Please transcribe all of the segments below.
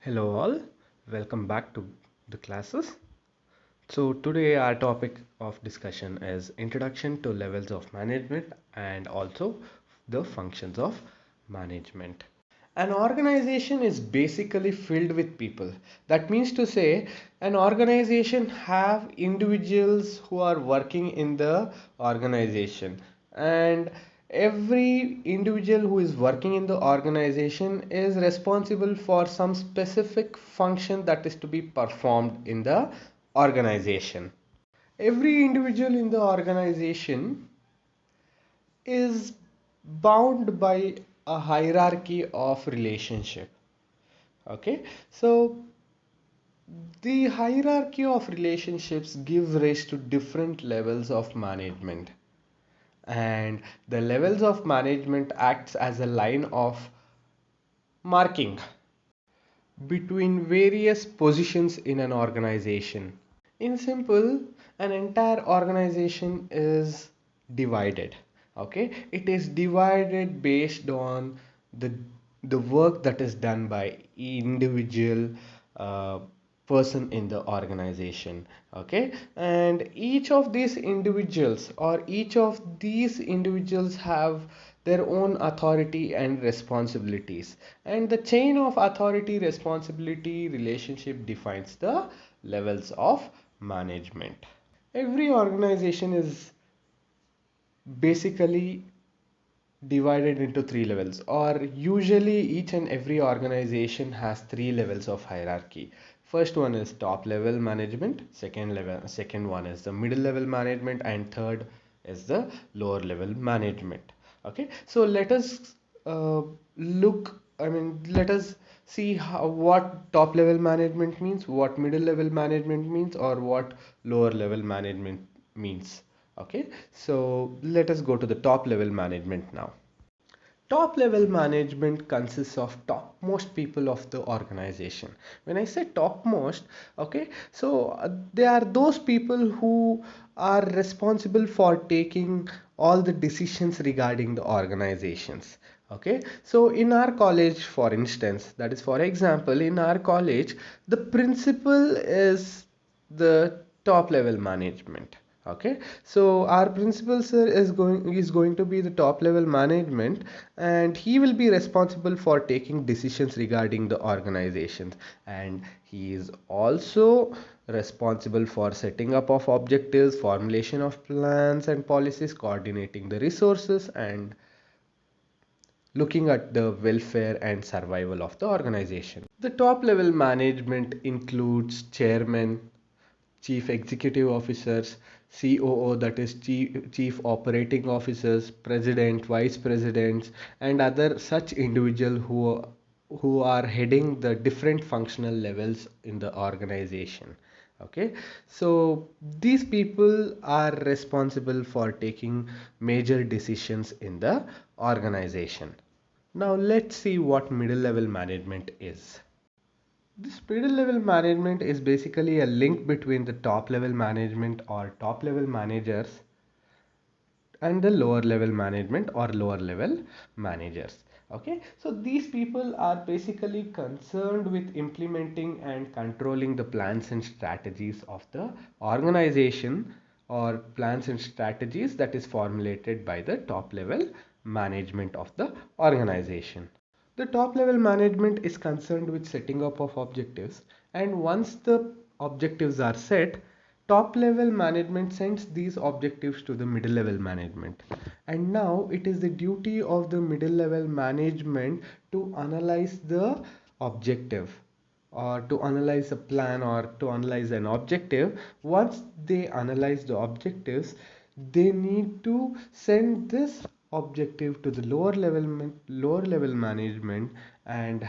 Hello all, welcome back to the classes. So today our topic of discussion is introduction to levels of management and also the functions of management. An organization is basically filled with people. That means to say an organization have individuals who are working in the organization, and every individual who is working in the organization is responsible for some specific function that is to be performed in the organization. Every individual in the organization is bound by a hierarchy of relationship. Okay, so the hierarchy of relationships give rise to different levels of management, and the levels of management acts as a line of marking between various positions in an organization. In simple, an entire organization is divided. Okay, it is divided based on the the work that is done by individual uh, person in the organization. Okay, and each of these individuals have their own authority and responsibilities, and the chain of authority responsibility relationship defines the levels of management. Every organization is basically divided into three levels, or usually each and every organization has three levels of hierarchy. First one is top level management, second one is the middle level management, and third is the lower level management. Okay, so let us let us see what top level management means, what middle level management means, or what lower level management means. Okay, so let us go to the top level management now. Top level management consists of topmost people of the organization. When I say topmost, okay, so they are those people who are responsible for taking all the decisions regarding the organizations. Okay, so in our college, for instance, that is for example, in our college, the principal is the top level management. Okay, so our principal sir is going to be the top level management, and he will be responsible for taking decisions regarding the organizations, and he is also responsible for setting up of objectives, formulation of plans and policies, coordinating the resources, and looking at the welfare and survival of the organization. The top level management includes chairman, chief executive officers, COO, that is chief operating officers, president, vice presidents, and other such individual who are heading the different functional levels in the organization. Okay, so these people are responsible for taking major decisions in the organization. Now let's see what middle level management is. This middle level management is basically a link between the top level management or top level managers and the lower level management or lower level managers. Okay, so these people are basically concerned with implementing and controlling the plans and strategies of the organization, or plans and strategies that is formulated by the top level management of the organization. The top level management is concerned with setting up of objectives, and once the objectives are set, top level management sends these objectives to the middle level management. And now it is the duty of the middle level management to analyze the objective, or to analyze a plan, or to analyze an objective. Once they analyze the objectives, they need to send this objective to the lower level management, and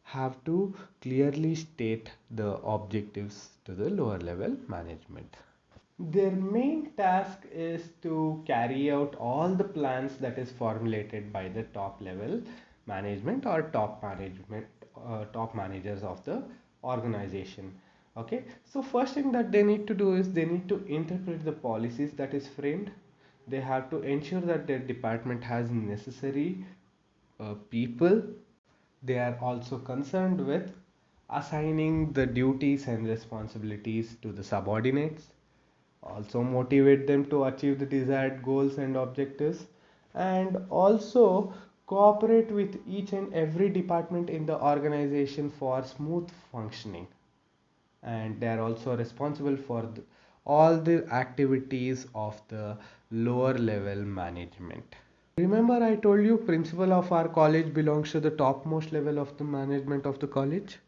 have to clearly state the objectives to the lower level management. Their main task is to carry out all the plans that is formulated by the top level management, or top managers of the organization. Okay, so first thing that they need to do is they need to interpret the policies that is framed. They have to ensure that their department has necessary people. They are also concerned with assigning the duties and responsibilities to the subordinates, also motivate them to achieve the desired goals and objectives, and also cooperate with each and every department in the organization for smooth functioning. And they are also responsible for all the activities of the lower level management. Remember, I told you principal of our college belongs to the topmost level of the management of the college,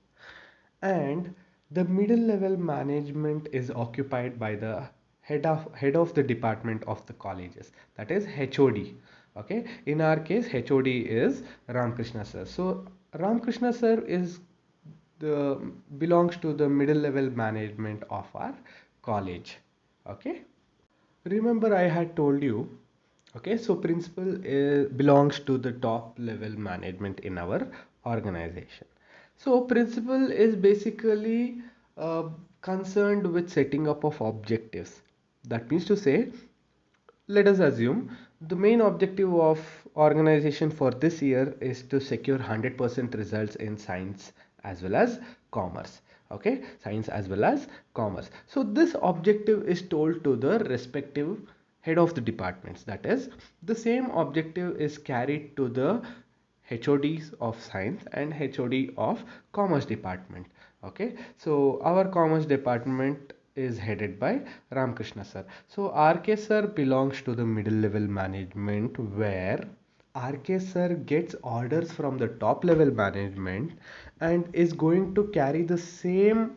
and the middle level management is occupied by the head of the department of the colleges, that is HOD. Okay, in our case HOD is Ramkrishna sir. So Ramkrishna sir is the belongs to the middle level management of our college. Okay, remember I had told you. Okay, so principal belongs to the top level management in our organization. So principal is basically concerned with setting up of objectives. That means to say, let us assume the main objective of organization for this year is to secure 100% results in science as well as commerce. Okay, science as well as commerce. So this objective is told to the respective head of the departments. That is, the same objective is carried to the HODs of science and HOD of commerce department. Okay, so our commerce department is headed by Ramkrishna sir. So RK sir belongs to the middle level management, where RK sir gets orders from the top level management and is going to carry the same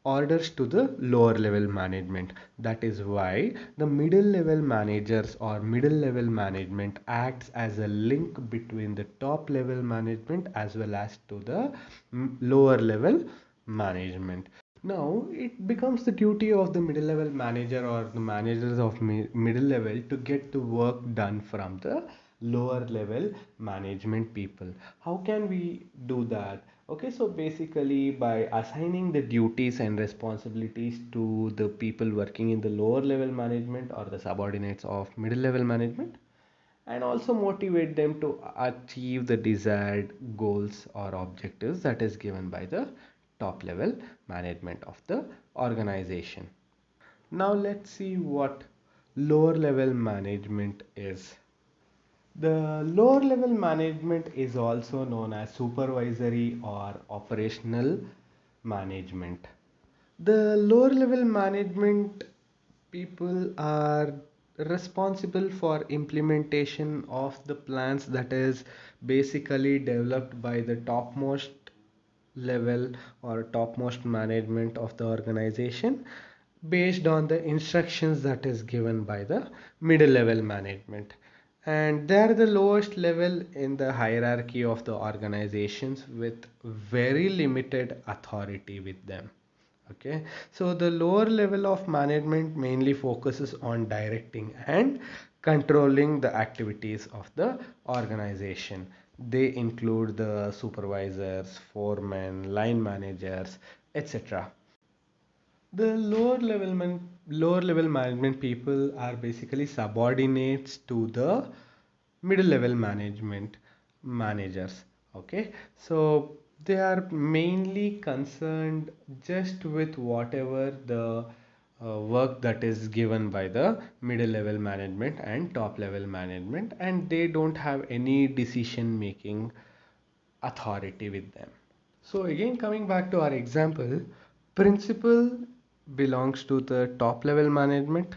orders to the lower level management. That is why the middle level managers or middle level management acts as a link between the top level management as well as to the lower level management. Now it becomes the duty of the middle level manager or the managers of middle level to get the work done from the lower level management people. How can we do that? Okay, so basically by assigning the duties and responsibilities to the people working in the lower level management or the subordinates of middle level management, and also motivate them to achieve the desired goals or objectives that is given by the top level management of the organization. Now let's see what lower level management is. The lower level management is also known as supervisory or operational management. The lower level management people are responsible for implementation of the plans that is basically developed by the topmost level or topmost management of the organization based on the instructions that is given by the middle level management, and they are the lowest level in the hierarchy of the organizations with very limited authority with them. Okay, so the lower level of management mainly focuses on directing and controlling the activities of the organization. They include the supervisors, foremen, line managers, etc. The lower level management people are basically subordinates to the middle level management managers. Okay, so they are mainly concerned just with whatever the work that is given by the middle level management and top level management, and they don't have any decision making authority with them. So again, coming back to our example, principal belongs to the top level management.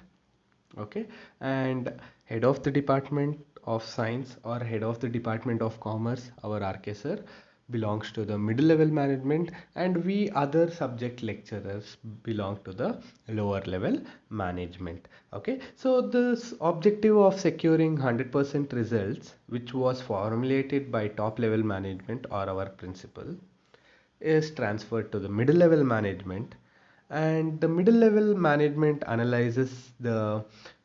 Okay, and head of the department of science or head of the department of commerce, our RK sir, belongs to the middle level management, and we other subject lecturers belong to the lower level management. Okay, so this objective of securing 100% results, which was formulated by top level management or our principal, is transferred to the middle level management, and the middle level management analyzes the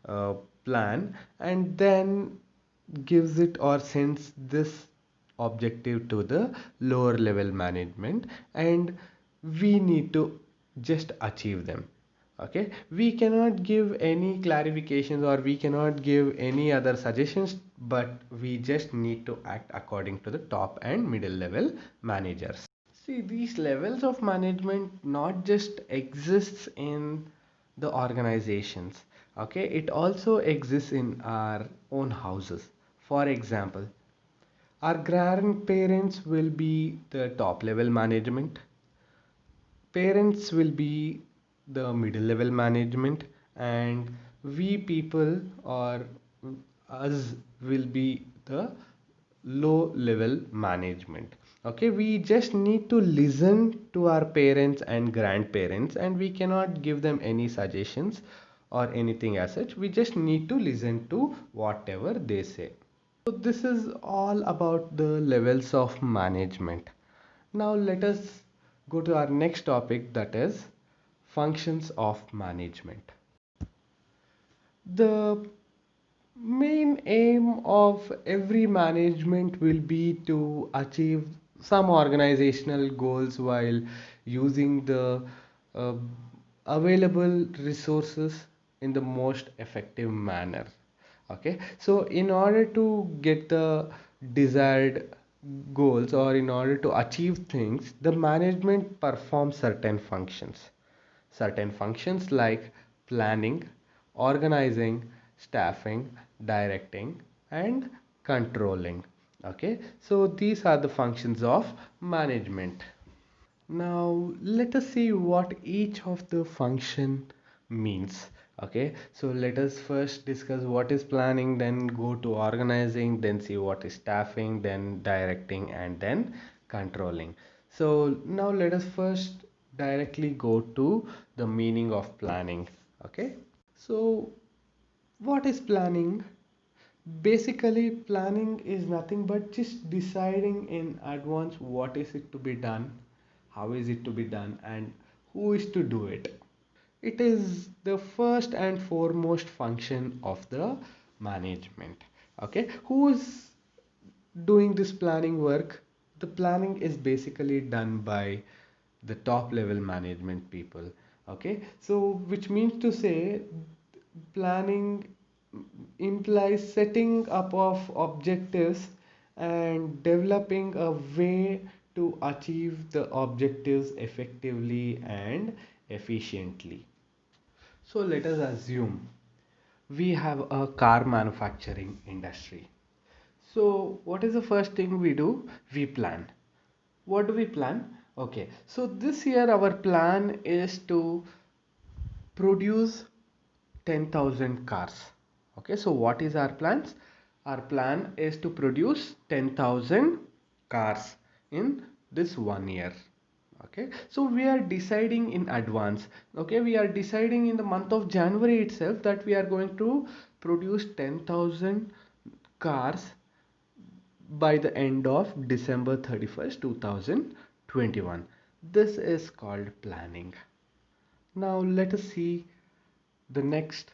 uh, plan and then gives it or sends this objective to the lower level management, and we need to just achieve them. Okay, we cannot give any clarifications or we cannot give any other suggestions, but we just need to act according to the top and middle level managers. See, these levels of management not just exists in the organizations, okay? It also exists in our own houses. For example, our grandparents will be the top level management, parents will be the middle level management, and we people or us will be the low level management. Okay, we just need to listen to our parents and grandparents, and we cannot give them any suggestions or anything as such. We just need to listen to whatever they say. So this is all about the levels of management. Now let us go to our next topic, that is functions of management. The main aim of every management will be to achieve some organizational goals while using the uh, available resources in the most effective manner. Okay, so in order to get the desired goals or in order to achieve things, the management performs certain functions like planning, organizing, staffing, directing, and controlling. Okay, so these are the functions of management. Now let us see what each of the function means. Okay, so let us first discuss what is planning, then go to organizing, then see what is staffing, then directing, and then controlling. So now let us first directly go to the meaning of planning. Okay, so what is planning? Basically, planning is nothing but just deciding in advance what is it to be done, how is it to be done, and who is to do it. It is the first and foremost function of the management. Okay, who is doing this planning work? The planning is basically done by the top level management people. Okay, so which means to say planning implies setting up of objectives and developing a way to achieve the objectives effectively and efficiently. So let us assume we have a car manufacturing industry. So what is the first thing we do? We plan. What do we plan? Okay, so this year our plan is to produce 10,000 cars. Okay, so what is our plans? Our plan is to produce 10,000 cars in this 1 year. Okay, so we are deciding in advance. Okay, we are deciding in the month of January itself that we are going to produce 10,000 cars by the end of December 31st, 2021. This is called planning. Now let us see the next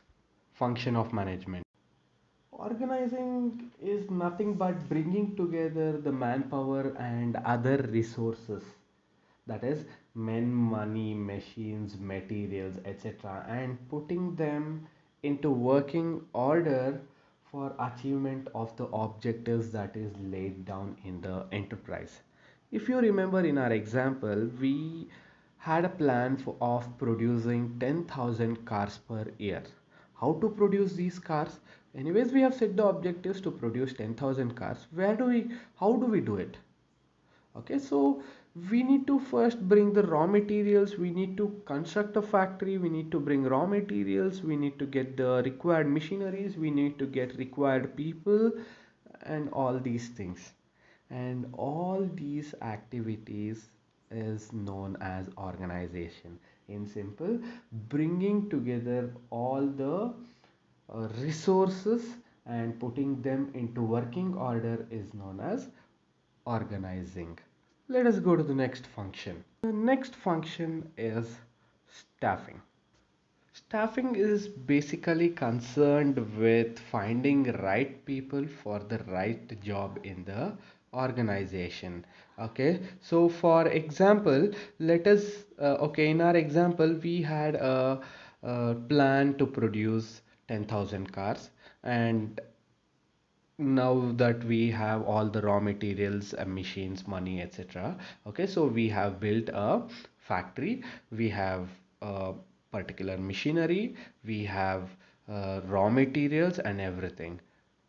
function of management. Organizing is nothing but bringing together the manpower and other resources, that is men, money, machines, materials, etc., and putting them into working order for achievement of the objectives that is laid down in the enterprise. If you remember in our example, we had a plan of producing 10,000 cars per year. How to produce these cars? Anyways, we have set the objectives to produce 10,000 cars. How do we do it? Okay, so we need to first bring the raw materials, we need to construct a factory, we need to bring raw materials, we need to get the required machineries, we need to get required people, and all these things. And all these activities is known as organization. In simple, bringing together all the resources and putting them into working order is known as organizing. Let us go to the next function. The next function is staffing. Staffing is basically concerned with finding right people for the right job in the organization. Okay, so for example, let us okay, in our example we had a plan to produce 10,000 cars, and now that we have all the raw materials, machines, money, etc. Okay, so we have built a factory, we have particular machinery, we have raw materials and everything.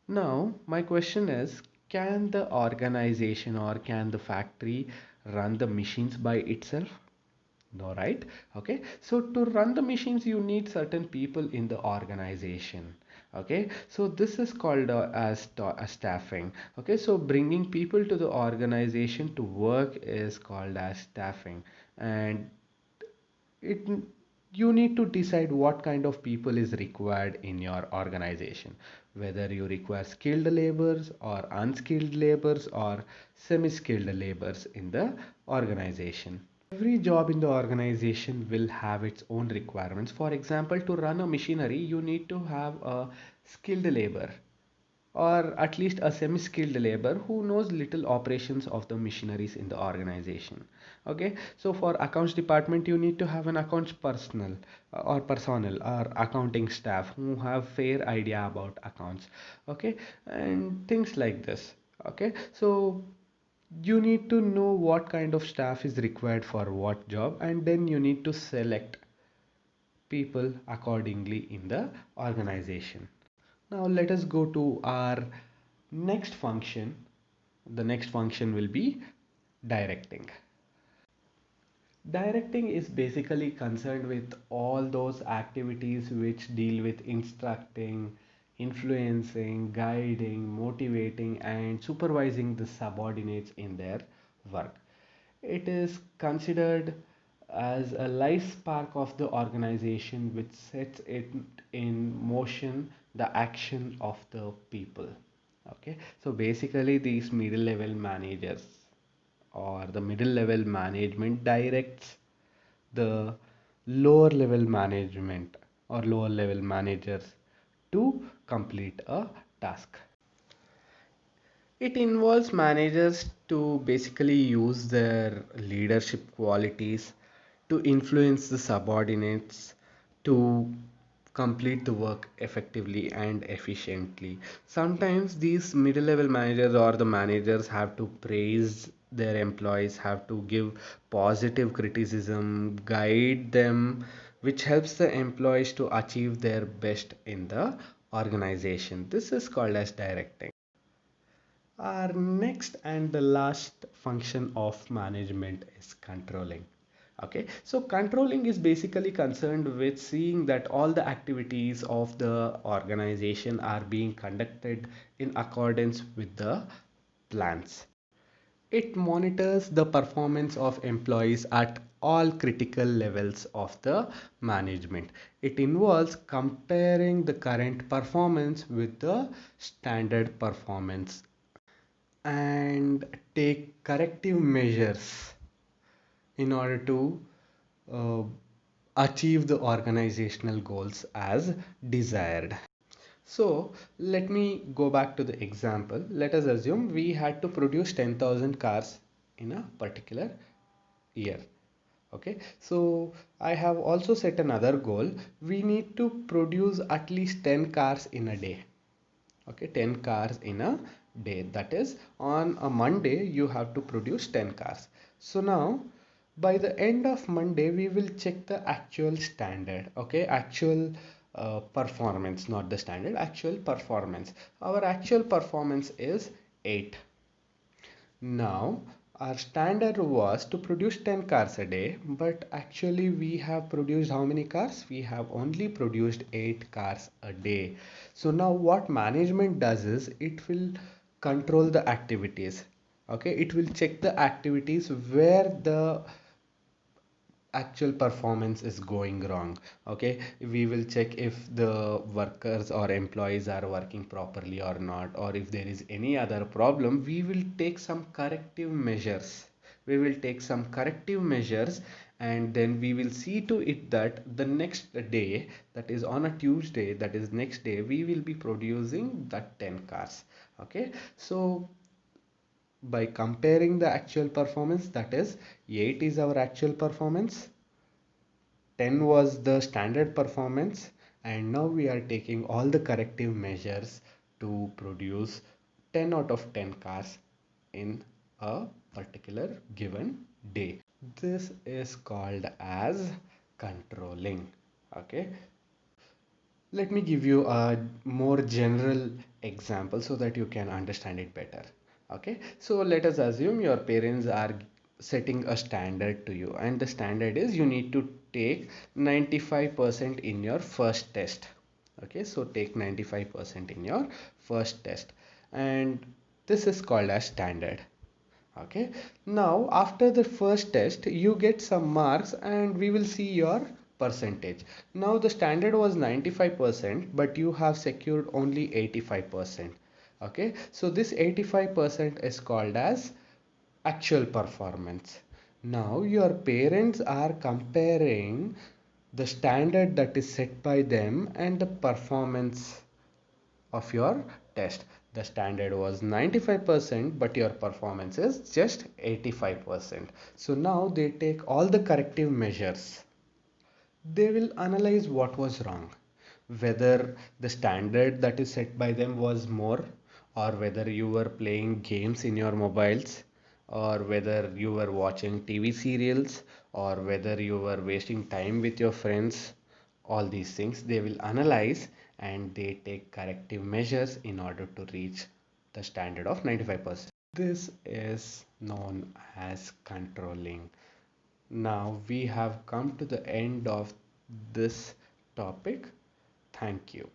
Now my question is, can the organization or can the factory run the machines by itself? No, right? Okay, so to run the machines you need certain people in the organization. Okay, so this is called as staffing. Okay, so bringing people to the organization to work is called as staffing. And it you need to decide what kind of people is required in your organization, whether you require skilled laborers or unskilled laborers or semi-skilled laborers in the organization. Every job in the organization will have its own requirements. For example, to run a machinery, you need to have a skilled labor or at least a semi-skilled labor who knows little operations of the machineries in the organization. Okay, so for accounts department, you need to have an accounts personnel or accounting staff who have fair idea about accounts. Okay, and things like this. Okay, so you need to know what kind of staff is required for what job, and then you need to select people accordingly in the organization. Now let us go to our next function. The next function will be directing. Directing is basically concerned with all those activities which deal with instructing, influencing, guiding, motivating, and supervising the subordinates in their work. It is considered as a life spark of the organization which sets it in motion the action of the people. Okay, so basically these middle level managers or the middle level management directs the lower level management or lower level managers to complete a task. It involves managers to basically use their leadership qualities to influence the subordinates to complete the work effectively and efficiently. Sometimes these middle level managers or the managers have to praise their employees, have to give positive criticism, guide them, which helps the employees to achieve their best in the organization. This is called as directing. Our next and the last function of management is controlling. Okay, so controlling is basically concerned with seeing that all the activities of the organization are being conducted in accordance with the plans. It monitors the performance of employees at all critical levels of the management. It involves comparing the current performance with the standard performance and take corrective measures in order to uh, achieve the organizational goals as desired. So let me go back to the example. Let us assume we had to produce 10,000 cars in a particular year. Okay, so I have also set another goal. We need to produce at least 10 cars in a day. Okay, 10 cars in a day, that is on a Monday you have to produce 10 cars. So now by the end of Monday we will check the actual standard. Okay, actual performance, not the standard, actual performance. Our actual performance is 8. Now our standard was to produce 10 cars a day, but actually we have produced how many cars? We have only produced 8 cars a day. So now what management does is it will control the activities. Okay, it will check the activities where the actual performance is going wrong. Okay, we will check if the workers or employees are working properly or not, or if there is any other problem, we will take some corrective measures. And then we will see to it that the next day, that is on a Tuesday, that is next day, we will be producing that 10 cars. Okay, so by comparing the actual performance, that is 8 is our actual performance, 10 was the standard performance, and now we are taking all the corrective measures to produce 10 out of 10 cars in a particular given day. This is called as controlling. Okay, let me give you a more general example so that you can understand it better. Okay, so let us assume your parents are setting a standard to you, and the standard is you need to take 95% in your first test. Okay, so take 95% in your first test, and this is called as standard. Okay, now after the first test you get some marks and we will see your percentage. Now the standard was 95%, but you have secured only 85%. Okay, so this 85% is called as actual performance. Now your parents are comparing the standard that is set by them and the performance of your test. The standard was 95%, but your performance is just 85%. So now they take all the corrective measures. They will analyze what was wrong, whether the standard that is set by them was more, or whether you were playing games in your mobiles, or whether you were watching TV serials, or whether you were wasting time with your friends. All these things they will analyze, and they take corrective measures in order to reach the standard of 95%. This is known as controlling. Now we have come to the end of this topic. Thank you.